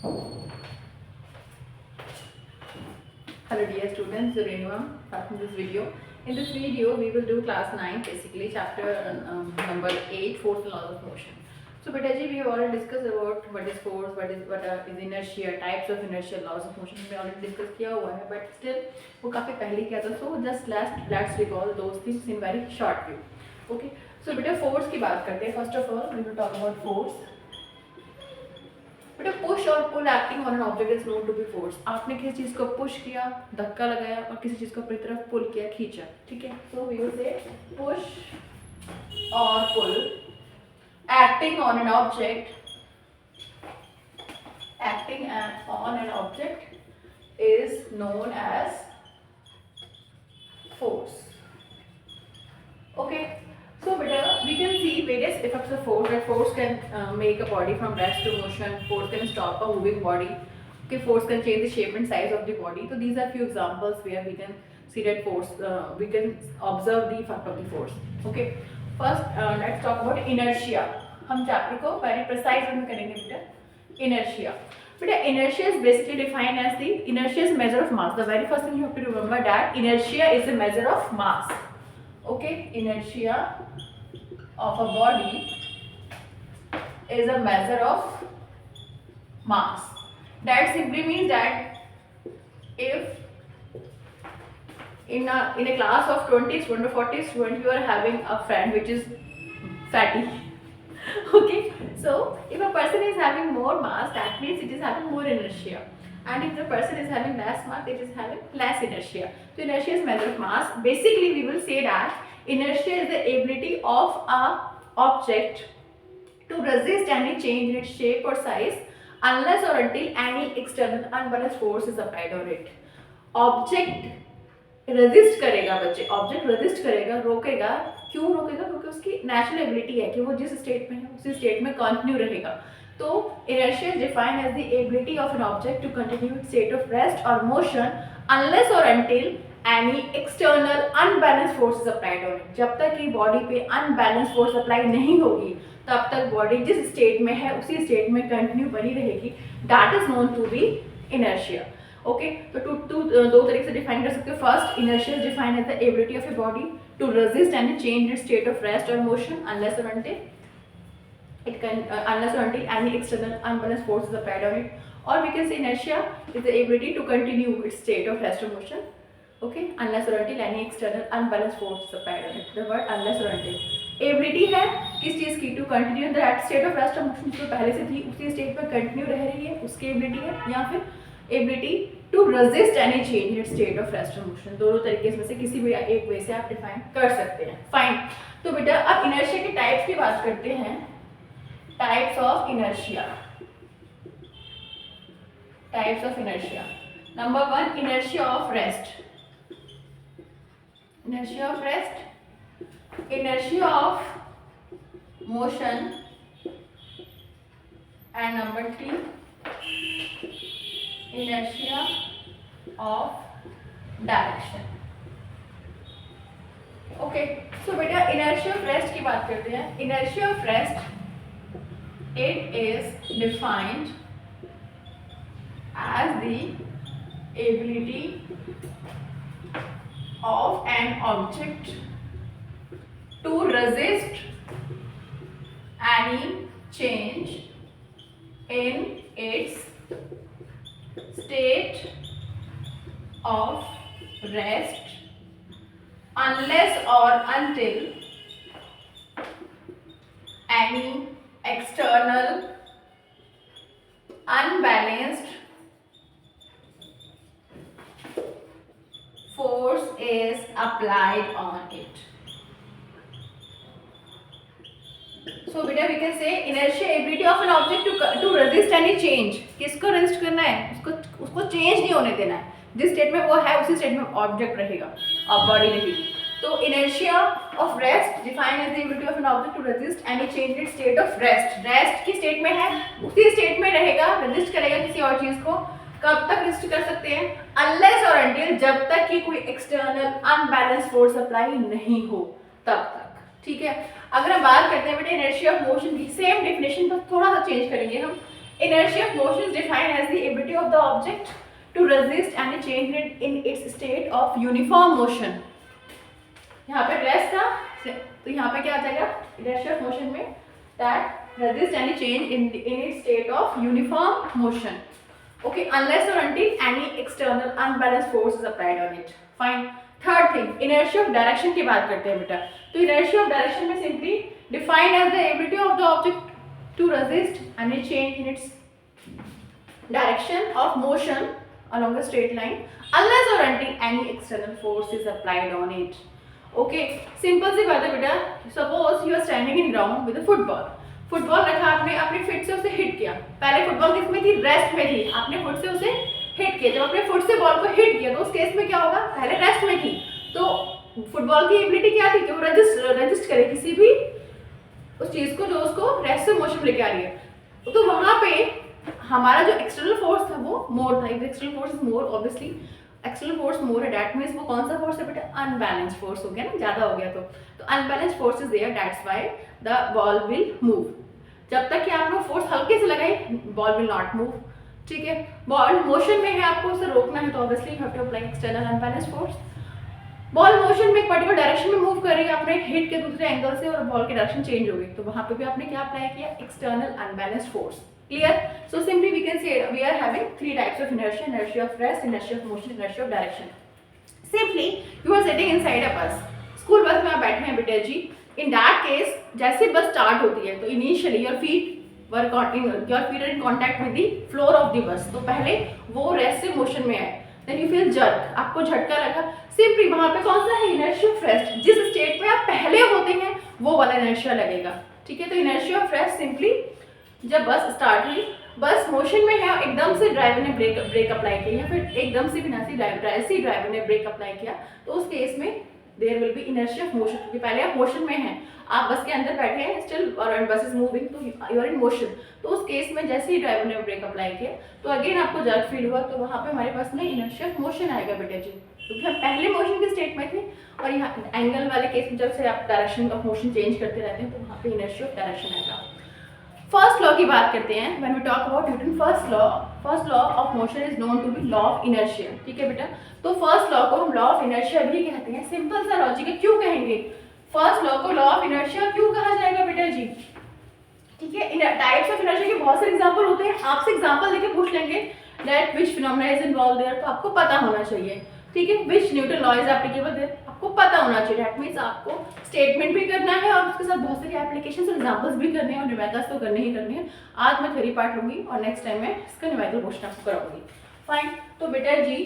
Hello dear students, Renu starting this video. In this video, we will do class 9, basically chapter number 8, force and laws of motion. So beta ji, we have already discussed about what is force, what is inertia, types of inertia, laws of motion. We already discussed किया हुआ है, but still वो काफी पहले किया था. So just let's recall those things in very short view. Okay. So beta force की बात करते हैं. First of all, we will talk about force. बेटा पुश और pull acting on an object is known to be force. आपने किसी चीज को पुश किया, धक्का लगाया, और किसी चीज को अपनी तरफ पुल किया, खींचा. ठीक है. So we will say push और pull acting on an object, acting on an object is known as force. Okay. So beta, we can see various effects of force. That force can make a body from rest to motion. Force can stop a moving body. Okay, force can change the shape and size of the body. So these are few examples where we can see that force. We can observe the effect of the force. Okay. First, let's talk about inertia. हम chapter को very precise में करेंगे बेटा. Inertia. Beta, inertia is basically defined as the inertia is measure of mass. The very first thing you have to remember that inertia is a measure of mass. Okay, inertia of a body is a measure of mass. That simply means that if in a class of 20 students or 40 students you are having a friend which is fatty. Okay, so if a person is having more mass, that means it is having more inertia. And if the person is having less mass, it is having less inertia. So inertia is measure of mass. Basically, we will say that inertia is the ability of a object to resist any change in its shape or size unless or until any external unbalanced force is applied on it. Object resist करेगा बच्चे, object resist करेगा, रोकेगा. क्यों रोकेगा? क्योंकि उसकी natural ability है कि वो जिस स्टेट में है उसी स्टेट में कंटिन्यू रहेगा. तो inertia is defined as the ability of an object to continue its state of rest or motion unless or until any external unbalanced force is applied on it. जब तक कि body पे unbalanced force apply नहीं होगी तब तक body जिस state में है उसी स्टेट में कंटिन्यू बनी रहेगी. That is known to be inertia. Okay. तो दो तरीके से डिफाइन कर सकते हो. First, inertia is defined as the ability of a body to resist any change in its state of rest or motion unless or until any external unbalanced force is applied on it. Or we can say inertia is the ability to continue its state of rest or motion, okay, unless or until any external unbalanced force is applied on it. The word unless or until. Ability है किस चीज़ की? To continue that state of rest और motion जो पहले से थी उसी स्टेट पर कंटिन्यू रह रही है, उसकी एबिलिटी है. या फिर ability to resist any change in state of rest और मोशन. दोनों तरीके में से किसी भी एक वे से आप डिफाइन कर सकते हैं. फाइन. तो बेटा अब इनर्शिया के टाइप्स की बात करते हैं. Types of inertia. Types of inertia. Number 1, inertia of rest. Inertia of rest. Inertia of motion. And number 3, inertia of direction. Okay. So बेटा inertia of rest की बात करते हैं. Inertia of rest, it is defined as the ability of an object to resist any change in its state of rest unless or until any external unbalanced force is applied on it. So beta we can say inertia ability of an object to resist any change. किसको resist करना है? उसको change नहीं होने देना है. जिस state में वो है उसी स्टेट में ऑब्जेक्ट रहेगा और बॉडी रहेगी. तो inertia of rest defined as the ability of an object to resist any change in state of rest. Rest की स्टेट में है उसी स्टेट में रहेगा, रेजिस्ट करेगा किसी और चीज को. कब तक रेजिस्ट कर सकते हैं? अनलेस और अनटिल, जब तक कि कोई एक्सटर्नल अनबैलेंस फोर्स अप्लाई नहीं हो तब तक. ठीक है. अगर हम बात करते हैं बेटे इनर्शिया ऑफ मोशन की, सेम डेफिनेशन पर थोड़ा सा चेंज करेंगे हम. Inertia of motion is defined as the ability of the object to resist any change in its state of uniform motion. यहाँ पे रेस्ट था, तो यहाँ पे क्या आ जाएगा inertia of motion में that resist any change in its state of uniform motion. Okay, unless or until any external unbalanced force is applied on it. Fine. Third thing, inertia of direction की बात करते हैं बेटा. तो inertia of direction में simply defined as the ability of the object to resist any change in its direction of motion along a straight line unless or until any external force is applied on it. Okay, simple सी बात है बेटा. Suppose you are standing in ground with a football. Football रखा आपने, अपने foot से उसे hit किया. पहले फुटबॉल किस में थी? रेस्ट में थी. आपने फुट से उसे हिट किया. जब आपने फुट से बॉल को हिट किया तो उस केस में क्या होगा? पहले रेस्ट में थी. तो फुटबॉल की एबिलिटी क्या थी कि वो रजिस्ट करे किसी भी उस चीज को जो उसको रेस्ट से मोशन लेके आ रही है. तो वहां पे हमारा जो एक्सटर्नल फोर्स था वो मोर था. If external force is more, obviously external force more है, दैट मींस वो कौन सा फोर्स है बेटा? अनबैलेंस्ड फोर्स हो गया ना, ज्यादा हो गया. तो unbalanced force is there, that's why the ball will move. जब तक कि आप लोग फोर्स हल्के से लगाए, बॉल विल नॉट मूव. ठीक है, बॉल मोशन में है, आपको उसे रोकना है तो obviously you have to apply external unbalanced force. Ball motion में एक पर्टिकुलर डायरेक्शन में मूव कर रही है, आपने हिट के दूसरे एंगल से और बॉल की डायरेक्शन चेंज हो गई, तो वहां पे भी आपने क्या अप्लाई किया? External unbalanced force. Clear? So simply we can say we are having three types of inertia: inertia of rest, inertia of motion, inertia of direction. Simply you are sitting inside a bus. School बस में आप बैठे हैं बेटा जी. इन that case जैसे बस start होती है तो initially your feet are in contact with the floor of the bus. तो पहले वो रेस्ट से मोशन में आए, देन यू फील जर्क, आपको झटका लगा. सिंपली वहां पे कौन सा है? Inertia of rest. जिस स्टेट में आप पहले होते हैं वो वाला इनर्शिया लगेगा. ठीक है, तो इनर्शिया ऑफ रेस्ट सिंपली जब बस स्टार्ट हुई, बस मोशन में है, एकदम से ड्राइवर ने ब्रेक अप्लाई किया, या फिर एकदम से बिना ऐसे ड्राइवर ने ब्रेक अप्लाई किया, तो उस केस में there will be inertia of motion. क्योंकि पहले आप मोशन में हैं, आप बस के अंदर बैठे हैं स्टिल और बस इज मूविंग, तो यू आर इन मोशन. तो उस केस में जैसे ही ड्राइवर ने ब्रेक अप्लाई किया तो अगेन आपको जर्क फील हुआ, तो वहाँ पे हमारे पास में इनर्शिया ऑफ मोशन आएगा बेटा जी. क्योंकि हम पहले मोशन के स्टेट में थे और यहाँ एंगल वाले केस में जब से आप डायरेक्शन ऑफ मोशन चेंज करते रहते हैं तो वहाँ पे इनर्शिया ऑफ डायरेक्शन आएगा. फर्स्ट लॉ की बात करते हैं. When we talk about Newton first law of motion is known to be law of inertia. ठीक है बेटा, तो फर्स्ट लॉ को हम लॉ ऑफ इनर्शिया भी कहते हैं. सिंपल सा लॉजिक है, क्यों कहेंगे फर्स्ट लॉ को लॉ ऑफ इनर्शिया? क्यों कहा जाएगा बेटा जी? ठीक है, टाइप्स ऑफ इनर्शिया के बहुत सारे एग्जांपल होते हैं. आपसे एग्जांपल देके पूछ लेंगे that which phenomena is involve there, तो आपको पता होना चाहिए. ठीक है, which Newton law is applicable there, आपको पता होना चाहिए. दैट मींस आपको स्टेटमेंट भी करना है और उसके साथ बहुत सारी एप्लीकेशंस और एग्जांपल्स भी करने हैं, और न्यूमेरिकल्स तो करने ही करने हैं. आज मैं थ्योरी पार्ट लूंगी और नेक्स्ट टाइम मैं इसका न्यूमेरिकल क्वेश्चन आपको कराऊंगी. फाइन, तो बेटा जी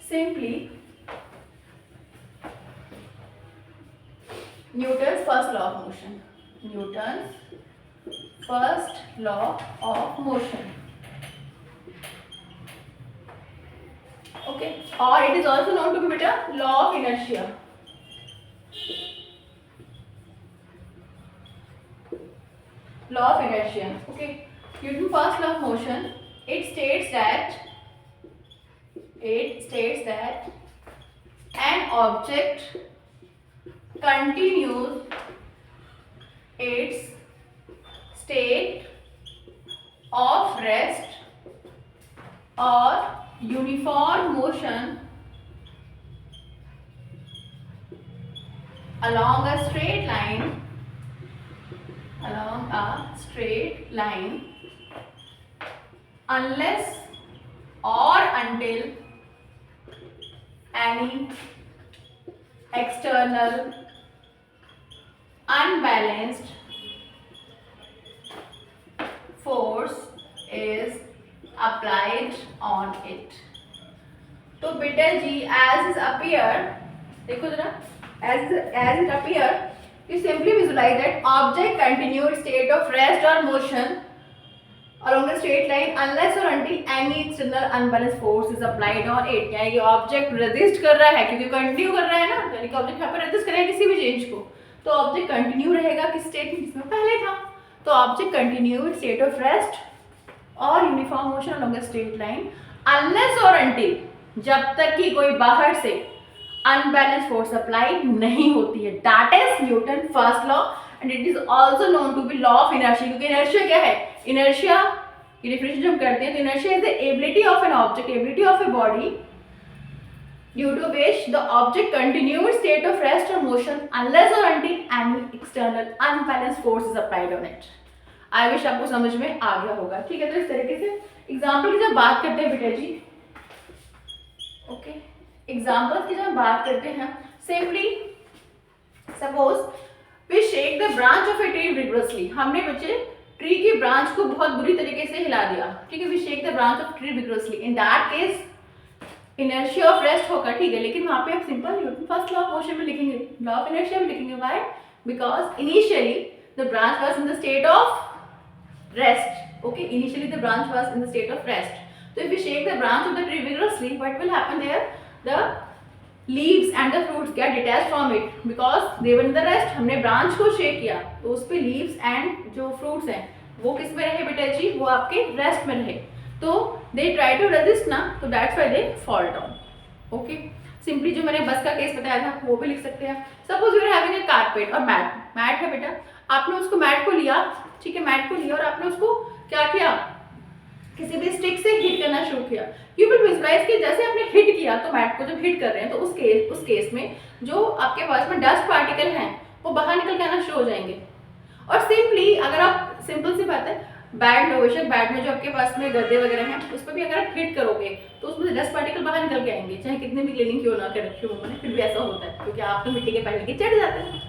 simply Newton's first law of motion. Newton's first law of motion. Okay, or it is also known to be beta law of inertia. Law of inertia. Okay, Newton's first law of motion. It states that an object continues its state of rest or uniform motion along a straight line unless or until any external unbalanced force is applied on it. तो बेटा जी as is appear, देखो जरा, as it appear, you simply visualize that object continue its state of rest or motion along a straight line unless or until any external unbalanced force is applied on it. यानी कि object resist कर रहा है, क्योंकि continue कर रहा है ना, यानी कि ऑब्जेक्ट यहाँ पर रेजिस्ट करेगा किसी भी चेंज को, तो ऑब्जेक्ट कंटिन्यू रहेगा किस स्टेट में जिसमें पहले था. तो object continue its state of rest और uniform motion along a straight line unless और अनटिल, जब तक कि कोई बाहर से अनबैलेंस फोर्स अप्लाई नहीं होती है. That is Newton first law and it is also known to be law of inertia. क्योंकि इनर्शिया क्या है? इनर्शिया की डेफिनेशन जब हम करते हैं तो inertia is the ability of an object, ability of a body due to which the object continues state of rest or motion unless or until any external unbalanced force is applied on it. I wish आपको समझ में आ गया होगा, ठीक है। तो इस तरीके से एग्जाम्पल की जब बात करते हैं बेटा जी, ओके, एग्जाम्पल की जब बात करते हैं, simply suppose we shake the branch of a tree vigorously, हमने बच्चे ट्री की ब्रांच को बहुत बुरी तरीके से हिला दिया, ठीक है। We shake the branch of tree vigorously, in that case inertia of rest होगा, ठीक है। लेकिन वहां पे आप simple Newton first law of motion में लिखेंगे, लॉ ऑफ इनर्शिया में लिखेंगे। Why? Because initially the branch was in the state of rest, okay, initially the branch was in the state of rest. So if we shake the branch of the tree vigorously, what will happen there? The leaves and the fruits get detached from it because they were in the rest. हमने branch को shake किया तो उस पे leaves and जो fruits हैं वो किस में रहे बेटा जी? वो आपके rest में रहे। तो they try to resist ना, तो that's why they fall down. Okay? Simply जो मैंने बस का केस बताया था वो भी लिख सकते हैं। Suppose you are having a carpet और मैट, मैट है बेटा, आपने उसको मैट को लिया, ठीक है, मैट को लिया और आपने उसको क्या किया? किसी भी स्टिक से हिट करना शुरू किया। यू विल विजुअलाइज कि जैसे आपने हिट किया तो मैट को जब हिट कर रहे हैं तो उस केस में जो आपके पास में डस्ट पार्टिकल हैं वो बाहर निकल के आना शुरू हो जाएंगे। और सिंपली अगर आप, सिंपल सी बात है, बैड लोवेशन, बैड में जो आपके पास में गद्दे वगैरह हैं उस पर भी अगर आप हिट करोगे तो उसमें से डस्ट पार्टिकल बाहर निकल के आएंगे, चाहे कितने भी क्लीनिंग क्यों ना कर रखी हो उन्होंने, फिर भी ऐसा होता है क्योंकि आप तो मिट्टी के पहले के चढ़ जाते हैं।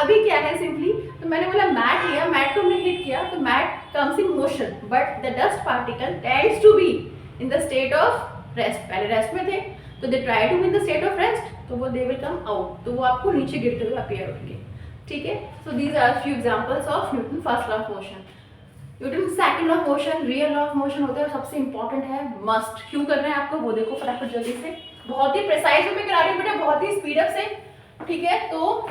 अभी क्या है, सिंपली तो मैंने बोला मैट लिया, मैट को हमने हिट किया तो mat comes in motion but the dust particle tends to be in the state of rest, पहले रेस्ट में थे तो they try to be in the state of rest, तो वो दे विल कम आउट, तो वो आपको नीचे गिरते हुए अपीयर होंगे, ठीक है। So these are few examples of Newton first law of motion. Newton second law of motion, real law of motion होता है और सबसे इंपॉर्टेंट है, मस्ट क्यों कर रहे हैं आपको वो देखो फटाफट जल्दी से, बहुत ही प्रिसाइज वे में करा रही हूँ बेटा, बहुत ही स्पीड अप से, ठीक है। तो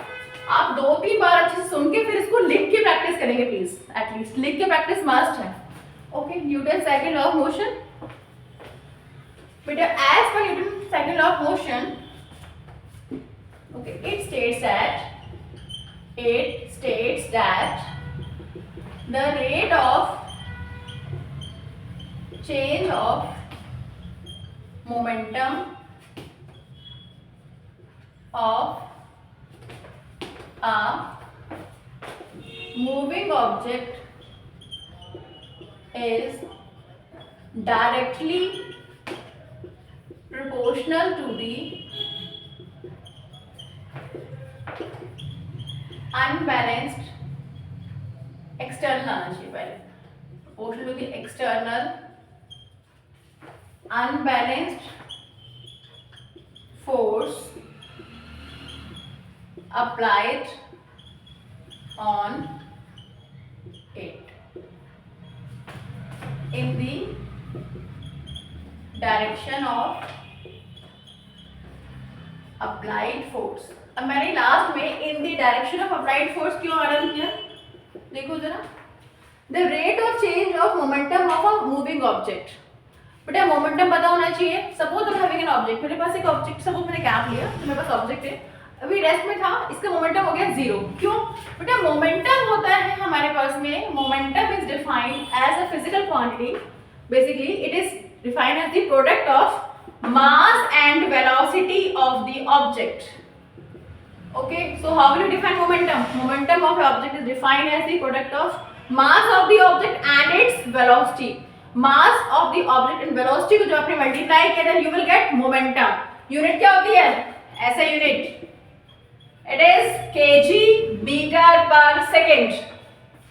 आप 2-3 बार अच्छे से सुन के फिर इसको लिख के प्रैक्टिस करेंगे प्लीज, एटलीस्ट लिख के प्रैक्टिस मस्ट है, okay. Newton second law of motion बेटा, एज पर Newton second law of motion, okay, it states that the rate of change of momentum of a moving object is directly proportional to the unbalanced external energy, proportional to the external unbalanced force applied on it in the direction of applied force। अब मैंने last में in the direction of applied force क्यों add किया, देखो जरा, the rate of change of momentum of a moving object. बेटा momentum पता होना चाहिए। Suppose I having an object, मेरे पास एक ऑब्जेक्ट, सपोज मैंने कैप लिया तो मेरे पास ऑब्जेक्ट है, अभी रेस्ट में था, इसका मोमेंटम हो गया 0। क्यों बेटा? मोमेंटम होता है हमारे पास में, momentum is defined as a physical quantity, basically it is defined as the product of mass and velocity of the object. Okay, so how will you define momentum? Momentum of an object is defined as the product of mass of the object and its velocity. Mass of the object and velocity को जो आपने multiply किया then you will get momentum. Unit क्या होती है? ऐसा unit. It is kg meter per second.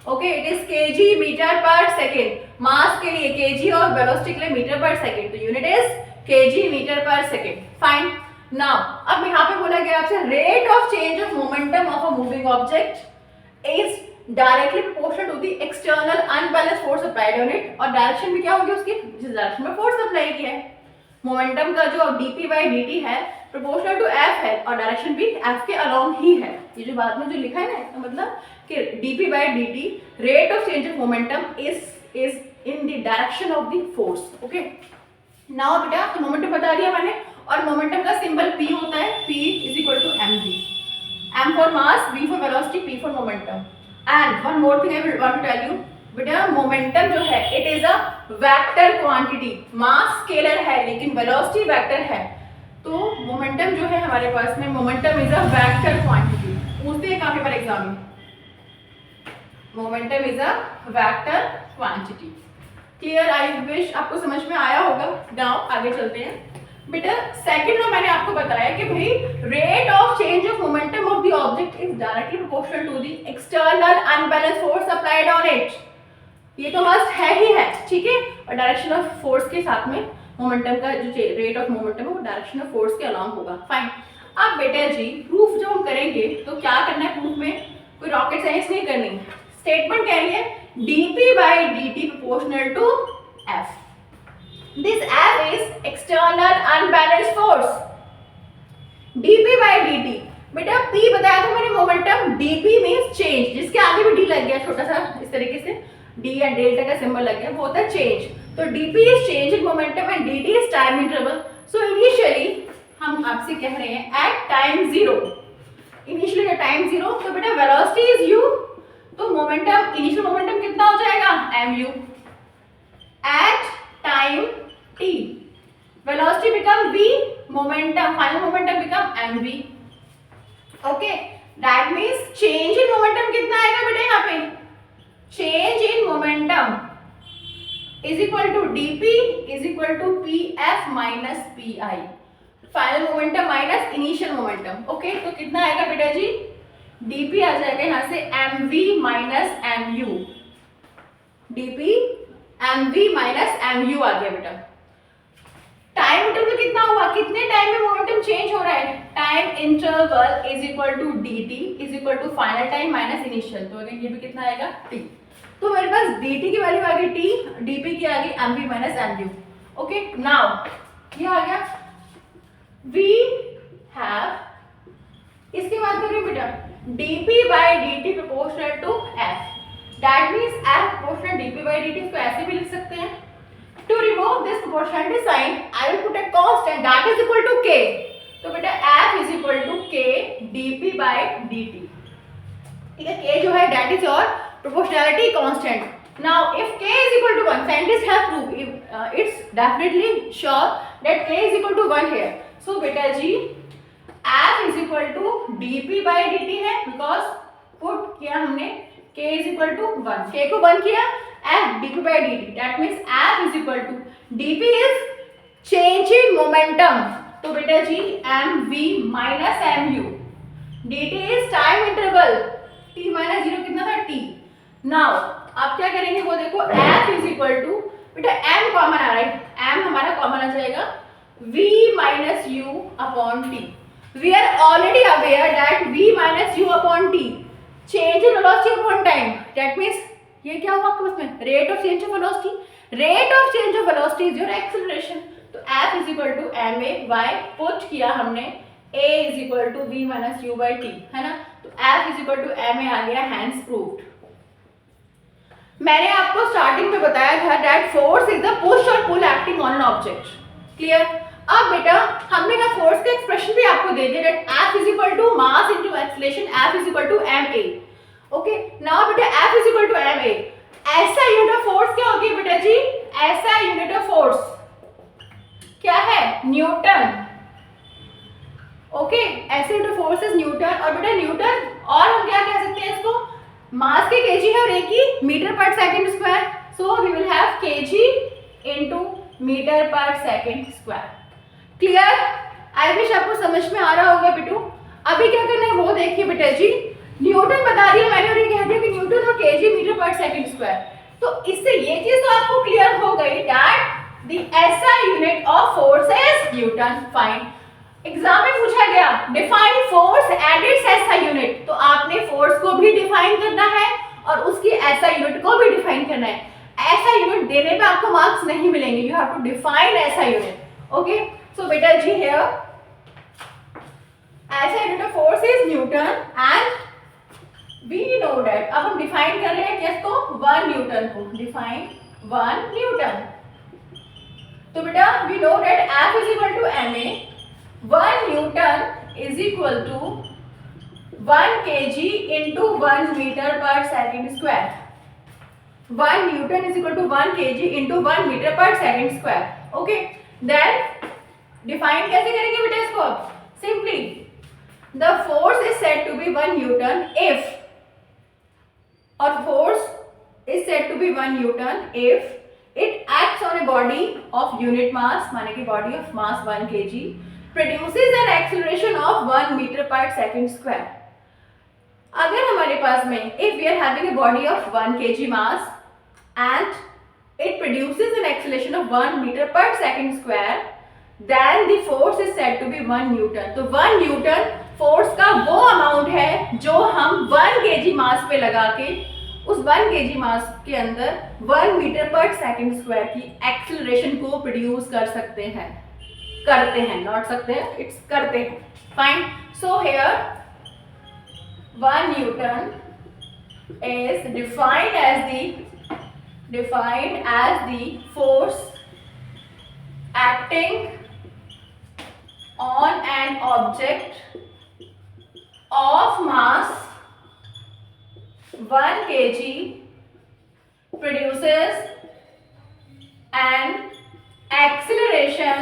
Okay, it is kg meter per second. Mass के लिए kg और velocity के लिए meter per second. तो unit is kg metre per second. Fine. Now अब यहाँ पे बोला गया आपसे rate of change of momentum of a moving object is directly proportional to the external unbalanced force applied on it, और direction भी क्या होगी उसकी, जिस डायरेक्शन में फोर्स अप्लाई किया है। मोमेंटम का जो dp/dt है प्रोपोर्शनल टू f है और डायरेक्शन भी f के अलोंग ही है। ये जो बाद में जो लिखा है ना, इसका मतलब कि dp/dt rate of change of momentum is in the direction of the force. Okay, now बेटा तो मोमेंटम बता दिया मैंने, और मोमेंटम का सिंबल p होता है, p is equal to mv, m for mass, v for velocity, p for momentum. And one more thing I will want to tell you, बेटा मोमेंटम जो है it is a vector quantity, mass scalar है लेकिन velocity vector है, तो momentum जो है हमारे पास में momentum is a vector quantity. पूछते हैं कहाँ पेपर एग्जाम में, momentum is a vector quantity. Clear, I wish आपको समझ में आया होगा। नाउ आगे चलते हैं। बेटा सेकंड में मैंने आपको बताया कि भाई rate of change of momentum of the object is directly proportional to the external unbalance force applied on it. ये तो मस्ट है ही है, ठीक है। और डायरेक्शन ऑफ फोर्स के साथ में मोमेंटम का जो रेट ऑफ मोमेंटम है वो डायरेक्शन ऑफ फोर्स के अलोंग होगा। फाइन। अब बेटा जी प्रूफ जब हम करेंगे तो क्या करना है प्रूफ में, कोई रॉकेट साइंस नहीं करनी। स्टेटमेंट कह रही है dp by dt proportional to f. This f is external unbalanced force. dp by dt, बेटा p बताया था मैंने मोमेंटम, dp मींस चेंज, जिसके आगे भी d लग गया छोटा सा इस तरीके से, d या डेल्टा का सिंबल लग गया, वो होता है चेंज। तो dp is change in momentum and dt is time interval. So initially हम आपसे कह रहे हैं at time zero, initially time zero, तो बेटा वेलोसिटी इज u, तो मोमेंटम इनिशियल मोमेंटम कितना हो जाएगा mu at time t, velocity become v, momentum final momentum become mv। Okay, that means change in momentum कितना आएगा बेटा यहाँ पे, change in momentum is equal to dp is equal to pf minus pi, final momentum minus initial momentum. Okay, तो कितना आएगा बेटा जी, dp आ जाएगा यहाँ से mv minus mu, dp mv minus mu आ गया बेटा। टाइम इंटरवल कितना हुआ, कितने टाइम में मोमेंटम चेंज हो रहा है, time interval is equal to dt is equal to final time minus initial, तो अगेन ये भी कितना आएगा t। तो मेरे पास dt की वैल्यू आ गई t, dp की आ गई mv minus mu। Okay, now ये आ गया we have, इसकी बात करें बेटा dp by dt proportional to f, that means f proportional dp by dt, इसको ऐसे भी लिख सकते हैं। To remove this proportionality sign, I will put a constant that is equal to k, तो बेटा f is equal to k dp by dt, ठीक है। k जो है that is your proportionality constant. Now if k is equal to 1, scientists have proved it's definitely sure that k is equal to 1 here. So बेटा जी f is equal to dp by dt है, because put किया हमने k is equal to 1, k को 1 किया, f dp by dt, that means f is equal to dp is change in momentum, तो बेटा जी mv minus mu, dt is time interval, t minus 0 कितना था t। now आप क्या करेंगे वो देखो, f is equal to, बेटा m कॉमन आ रहा है, m हमारा कॉमन आ जाएगा v minus u upon t। we are already aware that v minus u upon t change in velocity upon time, that means ये क्या हुआ आपको उसमें, rate of change of velocity, rate of change of velocity is your acceleration, तो f is equal to ma, y put किया हमने, a is equal to v minus u by t, है ना, तो f is equal to ma आ गया, hence proved. मैंने आपको स्टार्टिंग में बताया था that force is the push और pull acting on an object, clear. अब बेटा हमने का फोर्स का एक्सप्रेशन भी आपको दे दिया that f is equal to mass into acceleration, f is equal to ma। Okay, now बेटा f is equal to ma, ऐसा यूनिट ऑफ फोर्स क्या होगी बेटा जी, ऐसा यूनिट ऑफ फोर्स क्या है, न्यूटन। ओके, ऐसे unit of force is Newton, और बेटा न्यूटन, और हम क्या कह सकते हैं इसको, मास के kg है और a की metre per second square, so we will have kg into metre per second square. Clear, I wish आपको समझ में आ रहा होगा बेटू। अभी क्या करना है वो देखिए बेटा जी, न्यूटन बता दिया मैंने और ये कह दिया कि न्यूटन और KG metre per second square, तो इससे ये चीज तो आपको क्लियर हो गई that the SI unit of force is Newton. Fine, exam में पूछा गया define force and it's SI unit, तो आपने फोर्स को भी डिफाइन करना है और उसकी एसआई यूनिट को भी डिफाइन करना है। एसआई यूनिट देने पे आपको मार्क्स नहीं मिलेंगे, you have to define SI unit. Okay, so बेटा जी here SI unit of force is newton and we know that, अब हम डिफाइन कर रहे हैं किसको, 1 न्यूटन को, डिफाइन 1 न्यूटन, तो बेटा we know that F is equal to ma, 1 newton is equal to 1 kg into 1 metre per second square. 1 newton is equal to 1 kg into 1 metre per second square. Okay, then define कैसे करेंगे बेटा इसको? Simply the force is said to be 1 newton if, और force is said to be 1 newton if it acts on a body of unit mass, माने कि body of mass 1 kg produces an acceleration of 1 metre per second square. अगर हमारे पास में if we are having a body of 1 kg mass and it produces an acceleration of 1 meter per second square, then the force is said to be 1 newton। तो 1 Newton force का वो amount है जो हम 1 kg मास पे लगा के उस 1 kg मास के अंदर 1 मीटर पर सेकंड स्क्वायर की एक्सेलरेशन को प्रोड्यूस कर सकते हैं, करते हैं, नॉट सकते हैं, इट्स करते हैं। Fine, so here 1 newton is defined as the force acting on an object of mass 1 kg produces an acceleration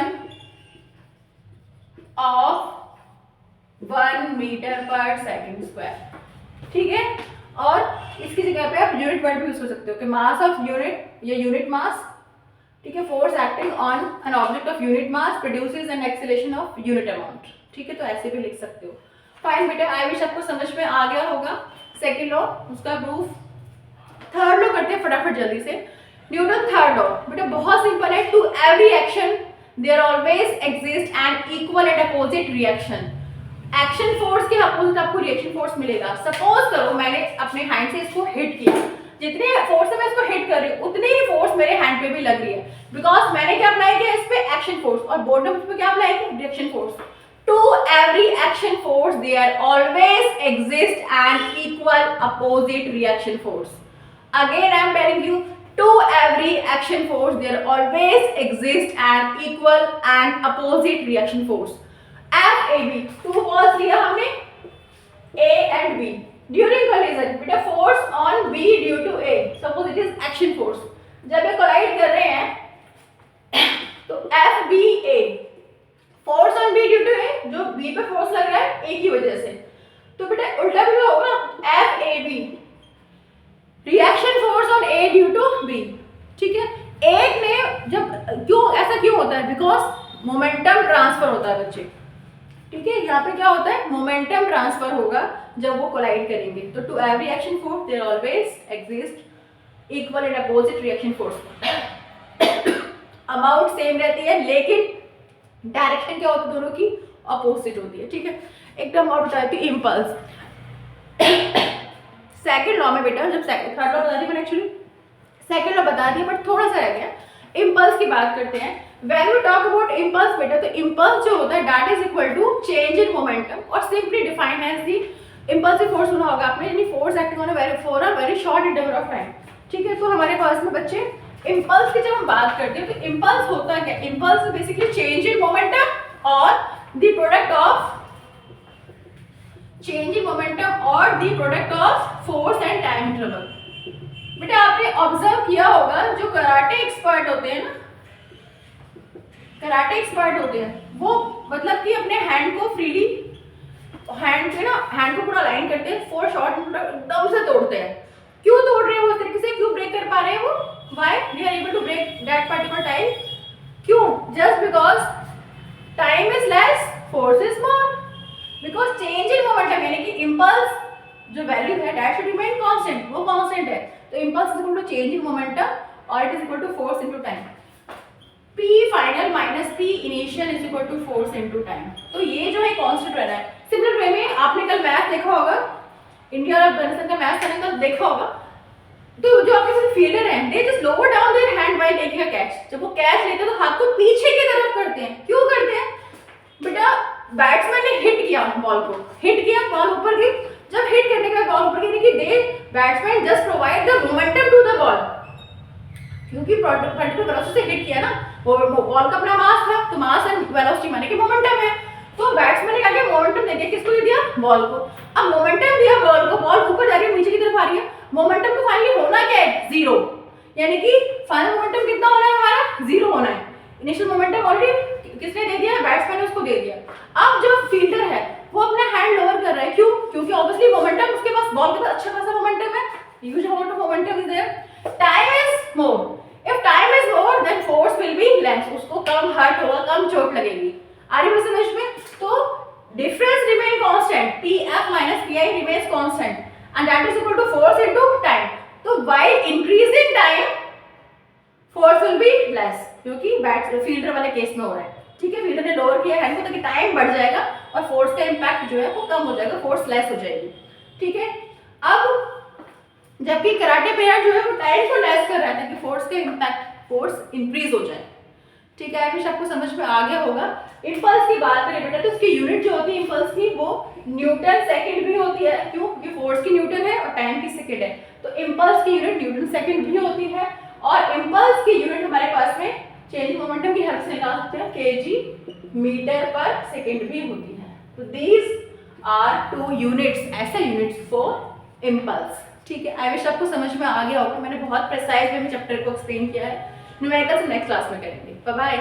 of 1 meter per second square। ठीक है, और इसकी जगह पे आप यूनिट वर्ड भी यूज कर सकते हो कि मास ऑफ यूनिट या यूनिट मास, ठीक है, force acting on an object of unit mass produces an acceleration of unit amount. ठीक है, तो ऐसे भी लिख सकते हो। फाइन बेटा, आई विश आपको समझ में आ गया होगा सेकेंड लॉ, उसका प्रूफ। थर्ड लॉ करते हैं फटाफट जल्दी से। न्यूटन थर्ड लॉ बेटा बहुत सिंपल है। To every action there always exist an equal and opposite reaction. Action force के अपोजिट आपको रिएक्शन फोर्स मिलेगा। सपोज करो मैंने अपने हैंड से इसको हिट किया, जितने फोर्स से मैं इसको हिट कर रही हूँ उतनी ही फोर्स मेरे हैंड पे भी लग रही है, बिकॉज मैंने क्या अप्लाई किया इस पे एक्शन फोर्स, और बॉटम पे क्या अप्लाई किया reaction force. To every action force there always exist an equal opposite reaction force. Again I am telling you, to every action force there always exist an equal and opposite reaction force. F A B, two balls लिया हमने A and B during collision, बेटा force on B due to A, suppose it is action force. जब ये collide कर रहे हैं तो F B A, force on B due to A, जो बी पे फोर्स लग रहा है ए की वजह से, तो बेटा उल्टा भी तो होगा, F A B reaction force on A due to B. ठीक है, एक ने जब, क्यों ऐसा क्यों होता है? बिकॉज मोमेंटम ट्रांसफर होता है बच्चे। ठीक है, यहाँ पे क्या होता है? मोमेंटम ट्रांसफर होगा जब वो कोलाइड करेंगे। तो to every action force there always exist equal and opposite reaction force. Amount same रहती है लेकिन डायरेक्शन क्या होती है दोनों की? अपोजिट होती है। ठीक है, एक टर्म और बताती हूँ, इम्पल्स। सेकेंड लॉ में बेटा, जब थर्ड लॉ बता दी मैंने, एक्चुअली सेकेंड लॉ बता दिया बट थोड़ा सा रह गया। इम्पल्स की बात करते हैं। When we talk about impulse बेटा, तो impulse जो होता है that is equal to change in momentum, और simply defined as the impulsive force सुना होगा आपने, यानी force acting on a very short interval of time। ठीक है, तो हमारे पास में बच्चे impulse की जब हम बात करते हैं तो impulse होता क्या? impulse basically change in momentum और the product of change in momentum और the product of force and time interval। बेटा आपने ऑब्जर्व किया होगा जो कराटे एक्सपर्ट होते हैं ना, कराटे एक्सपर्ट होते हैं वो मतलब कि अपने हैंड को फ्रीली, हैंड से ना हैंड को पूरा लाइन करते हैं, फोर शॉट एकदम से तोड़ते हैं। क्यों तोड़ रहे हैं वो इस तरीके से? क्यों ब्रेक कर पा रहे हैं वो? Why they are able to break that particular time? क्यों? Just because time is less, force is more. Because change in momentum यानी कि इम्पल्स जो वैल्यू है दैट शुड रिमेन कांस्टेंट, वो कांस्टेंट है। तो impulse is equal to change in momentum और it is equal to force into time. P final minus P initial is equal to force into time. तो ये जो है constant रहना है। सिमिलर वे में आपने कल मैथ देखा होगा, इंडिया और अफगानिस्तान का मैच करने कल देखा होगा, तो जो आपके साथ फील्डर हैं they just lower down their hand while taking a catch. जब वो कैच लेते हैं तो हाथ को पीछे की तरफ करते हैं। क्यों करते हैं? बेटा बैट्समैन ने हिट किया बॉल को, हिट किया बॉल ऊपर गई, जब हिट करने के बाद बॉल ऊपर गई कि they batsman just provide the momentum to the ball, क्योंकि पर्टिकुलर वेलोसिटी से हिट किया ना, वो बॉल का अपना मास था, तो मास एंड वेलोसिटी माने कि मोमेंटम है। तो बैट्समैन ने क्या किया? मोमेंटम दे दिया, किसको दे दिया? बॉल को। अब मोमेंटम दिया बॉल को, बॉल ऊपर जा रही है, नीचे की तरफ आ रही है, मोमेंटम तो फाइनली होना क्या है? जीरो। यानी कि फाइनल मोमेंटम कितना होना है हमारा, 0 होना है। इनिशियल मोमेंटम ऑलरेडी किसने दे दिया, बैट्समैन ने उसको दे दिया। अब जो फील्डर है वो अपना हैंड लोअर कर रहा है, क्यों, क्योंकि ऑब्वियसली मोमेंटम उसके पास, बॉल के पास अच्छा खासा मोमेंटम है, huge amount of momentum is there. Time is more, if time is more then force will be less, उसको कम हर्ट होगा, कम चोट लगेगी। आ रही है समझ में? तो difference remain constant, pf minus pi remains constant and that is equal to force into time। तो while increasing time force will be less, क्योंकि बैट फील्डर वाले केस में हो रहा है, ठीक है। फील्डर ने लोअर किया हैंड को ताकि टाइम बढ़ जाएगा और फोर्स का इम्पैक्ट जो है वो कम हो जाएगा, फोर्स लेस हो जाएगी, ठीक है। अब जबकि कराटे प्लेयर जो है वो टाइम को लेस कर रहा है ताकि फोर्स का इम्पैक्ट, फोर्स इंक्रीज हो जाए, ठीक है। आई आपको समझ में आ गया होगा। इंपल्स की बात करें बेटा तो उसकी यूनिट जो होती है इंपल्स की वो न्यूटन सेकंड भी होती है, क्यों, क्योंकि फोर्स की न्यूटन है और टाइम की सेकंड है, तो इंपल्स की यूनिट न्यूटन सेकंड भी होती है। और इंपल्स की यूनिट हमारे पास में चेंज मोमेंटम की हेल्प से निकाल सकते हैं, केजी मीटर पर सेकंड भी होती है। तो दीज आर 2 यूनिट्स, ऐसे यूनिट्स फॉर इंपल्स, ठीक है। आई विश आपको समझ में आ गया होगा, मैंने बहुत प्रिसाइज वे में चैप्टर को एक्सप्लेन किया है। न्यूमेरिकल से नेक्स्ट क्लास में करेंगे। Bye bye.